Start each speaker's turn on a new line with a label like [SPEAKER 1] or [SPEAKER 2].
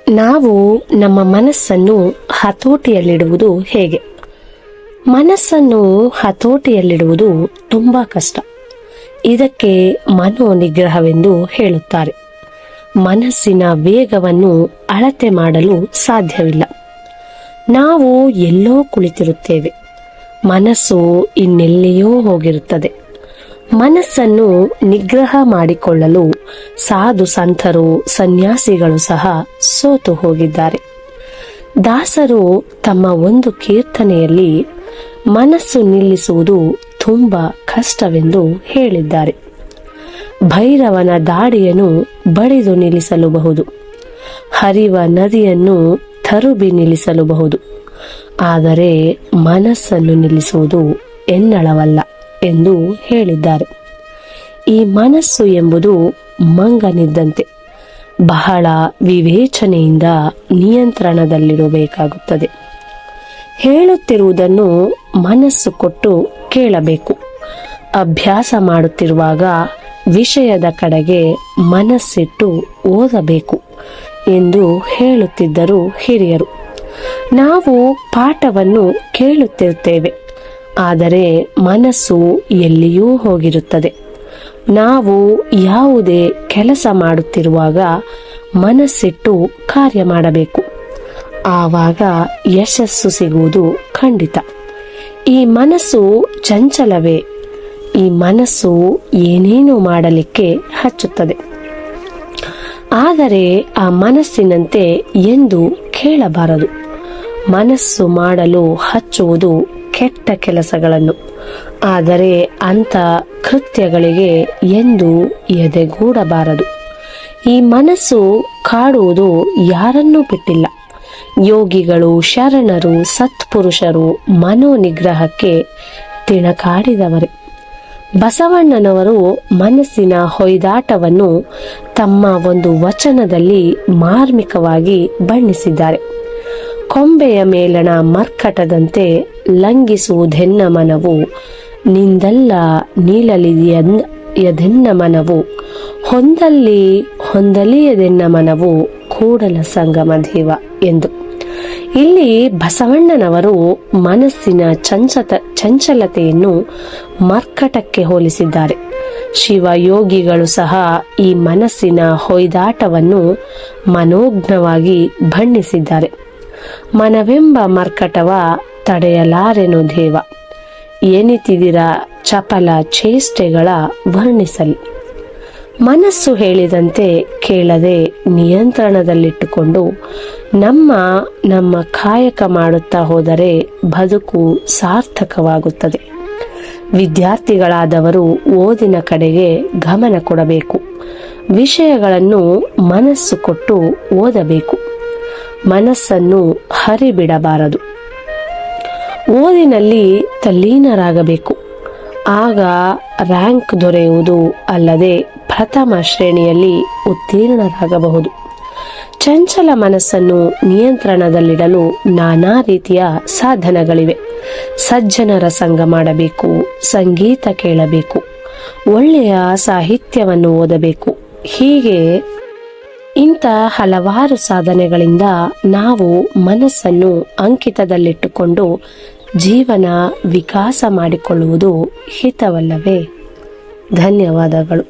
[SPEAKER 1] ನಾವು ನಮ್ಮ ಮನಸ್ಸನ್ನು ಹತೋಟಿಯಲ್ಲಿಡುವುದು ಹೇಗೆ? ಮನಸ್ಸನ್ನು ಹತೋಟಿಯಲ್ಲಿಡುವುದು ತುಂಬಾ ಕಷ್ಟ. ಇದಕ್ಕೆ ಮನೋನಿಗ್ರಹವೆಂದು ಹೇಳುತ್ತಾರೆ. ಮನಸ್ಸಿನ ವೇಗವನ್ನು ಅಳತೆ ಮಾಡಲು ಸಾಧ್ಯವಿಲ್ಲ. ನಾವು ಎಲ್ಲೋ ಕುಳಿತಿರುತ್ತೇವೆ, ಮನಸ್ಸು ಇನ್ನೆಲ್ಲಿಯೋ ಹೋಗಿರುತ್ತದೆ. ಮನಸ್ಸನ್ನು ನಿಗ್ರಹ ಮಾಡಿಕೊಳ್ಳಲು ಸಾಧು ಸಂತರು, ಸನ್ಯಾಸಿಗಳು ಸಹ ಸೋತು ಹೋಗಿದ್ದಾರೆ. ದಾಸರು ತಮ್ಮ ಒಂದು ಕೀರ್ತನೆಯಲ್ಲಿ ಮನಸ್ಸು ನಿಲ್ಲಿಸುವುದು ತುಂಬಾ ಕಷ್ಟವೆಂದು ಹೇಳಿದ್ದಾರೆ. ಭೈರವನ ದಾಡಿಯನ್ನು ಬಡಿದು ನಿಲ್ಲಿಸಲುಬಹುದು, ಹರಿವ ನದಿಯನ್ನು ತರುಬಿ ನಿಲ್ಲಿಸಲುಬಹುದು, ಆದರೆ ಮನಸ್ಸನ್ನು ನಿಲ್ಲಿಸುವುದು ಎನ್ನಳವಲ್ಲ ಎಂದು ಹೇಳಿದ್ದಾರೆ. ಈ ಮನಸ್ಸು ಎಂಬುದು ಮಂಗನಿದ್ದಂತೆ, ಬಹಳ ವಿವೇಚನೆಯಿಂದ ನಿಯಂತ್ರಣದಲ್ಲಿಡಬೇಕಾಗುತ್ತದೆ. ಹೇಳುತ್ತಿರುವುದನ್ನು ಮನಸ್ಸು ಕೊಟ್ಟು ಕೇಳಬೇಕು. ಅಭ್ಯಾಸ ಮಾಡುತ್ತಿರುವಾಗ ವಿಷಯದ ಕಡೆಗೆ ಮನಸ್ಸಿಟ್ಟು ಓದಬೇಕು ಎಂದು ಹೇಳುತ್ತಿದ್ದರು ಹಿರಿಯರು. ನಾವು ಪಾಠವನ್ನು ಕೇಳುತ್ತಿರುತ್ತೇವೆ, ಆದರೆ ಮನಸ್ಸು ಎಲ್ಲಿಯೂ ಹೋಗಿರುತ್ತದೆ. ನಾವು ಯಾವುದೇ ಕೆಲಸ ಮಾಡುತ್ತಿರುವಾಗ ಮನಸ್ಸಿಟ್ಟು ಕಾರ್ಯ ಮಾಡಬೇಕು. ಆವಾಗ ಯಶಸ್ಸು ಸಿಗುವುದು ಖಂಡಿತ. ಈ ಮನಸ್ಸು ಚಂಚಲವೇ. ಈ ಮನಸ್ಸು ಏನೇನು ಮಾಡಲಿಕ್ಕೆ ಹಚ್ಚುತ್ತದೆ. ಆದರೆ ಆ ಮನಸ್ಸಿನಂತೆ ಎಂದು ಕೇಳಬಾರದು. ಮನಸ್ಸು ಮಾಡಲು ಹಚ್ಚುವುದು ಕೆಟ್ಟ ಕೆಲಸಗಳನ್ನು, ಆದರೆ ಅಂಥ ಕೃತ್ಯಗಳಿಗೆ ಎಂದು ಎದೆಗೂಡಬಾರದು. ಈ ಮನಸ್ಸು ಕಾಡುವುದು ಯಾರನ್ನೂ ಬಿಟ್ಟಿಲ್ಲ. ಯೋಗಿಗಳು, ಶರಣರು, ಸತ್ಪುರುಷರು ಮನೋನಿಗ್ರಹಕ್ಕೆ ತಿಣಕಾಡಿದವರೇ. ಬಸವಣ್ಣನವರು ಮನಸ್ಸಿನ ಹೊಯ್ದಾಟವನ್ನು ತಮ್ಮ ಒಂದು ವಚನದಲ್ಲಿ ಮಾರ್ಮಿಕವಾಗಿ ಬಣ್ಣಿಸಿದ್ದಾರೆ. ಕೊಂಬೆಯ ಮೇಲಣ ಮರ್ಕಟದಂತೆ ಲಂಘಿಸುವುದೆನ್ನ ಮನವು, ನಿಂದಲ್ಲ ನೀಳಲಿದೆಯದೆನ್ನ ಮನವು, ಹೊಂದಲಿಯದೆನ್ನ ಮನವು, ಕೂಡಲ ಸಂಗಮ ದೇವ ಎಂದು. ಇಲ್ಲಿ ಬಸವಣ್ಣನವರು ಮನಸ್ಸಿನ ಚಂಚಲತೆಯನ್ನು ಮರ್ಕಟಕ್ಕೆ ಹೋಲಿಸಿದ್ದಾರೆ. ಶಿವಯೋಗಿಗಳು ಸಹ ಈ ಮನಸ್ಸಿನ ಹೊಯ್ದಾಟವನ್ನು ಮನೋಜ್ಞವಾಗಿ ಬಣ್ಣಿಸಿದ್ದಾರೆ. ಮನವೆಂಬ ಮರ್ಕಟವ ತಡೆಯಲಾರೆನು ದೇವ, ಎನಿತಿದಿರ ಚಪಲ ಚೇಷ್ಟೆಗಳ ವರ್ಣಿಸಲಿ. ಮನಸ್ಸು ಹೇಳಿದಂತೆ ಕೇಳದೆ ನಿಯಂತ್ರಣದಲ್ಲಿಟ್ಟುಕೊಂಡು ನಮ್ಮ ಕಾಯಕ ಮಾಡುತ್ತಾ ಹೋದರೆ ಬದುಕು ಸಾರ್ಥಕವಾಗುತ್ತದೆ. ವಿದ್ಯಾರ್ಥಿಗಳಾದವರು ಓದಿನ ಕಡೆಗೆ ಗಮನ ಕೊಡಬೇಕು. ವಿಷಯಗಳನ್ನು ಮನಸ್ಸು ಕೊಟ್ಟು ಓದಬೇಕು. ಮನಸ್ಸನ್ನು ಹರಿಬಿಡಬಾರದು. ಓದಿನಲ್ಲಿ ತಲ್ಲೀನರಾಗಬೇಕು. ಆಗ ರ್ಯಾಂಕ್ ದೊರೆಯುವುದು ಅಲ್ಲದೆ ಪ್ರಥಮ ಶ್ರೇಣಿಯಲ್ಲಿ ಉತ್ತೀರ್ಣರಾಗಬಹುದು. ಚಂಚಲ ಮನಸ್ಸನ್ನು ನಿಯಂತ್ರಣದಲ್ಲಿಡಲು ನಾನಾ ರೀತಿಯ ಸಾಧನಗಳಿವೆ. ಸಜ್ಜನರ ಸಂಗ ಮಾಡಬೇಕು, ಸಂಗೀತ ಕೇಳಬೇಕು, ಒಳ್ಳೆಯ ಸಾಹಿತ್ಯವನ್ನು ಓದಬೇಕು. ಹೀಗೆ ಇಂಥ ಹಲವಾರು ಸಾಧನೆಗಳಿಂದ ನಾವು ಮನಸ್ಸನ್ನು ಅಂಕಿತದಲ್ಲಿಟ್ಟುಕೊಂಡು ಜೀವನ ವಿಕಾಸ ಮಾಡಿಕೊಳ್ಳುವುದು ಹಿತವಲ್ಲವೇ? ಧನ್ಯವಾದಗಳು.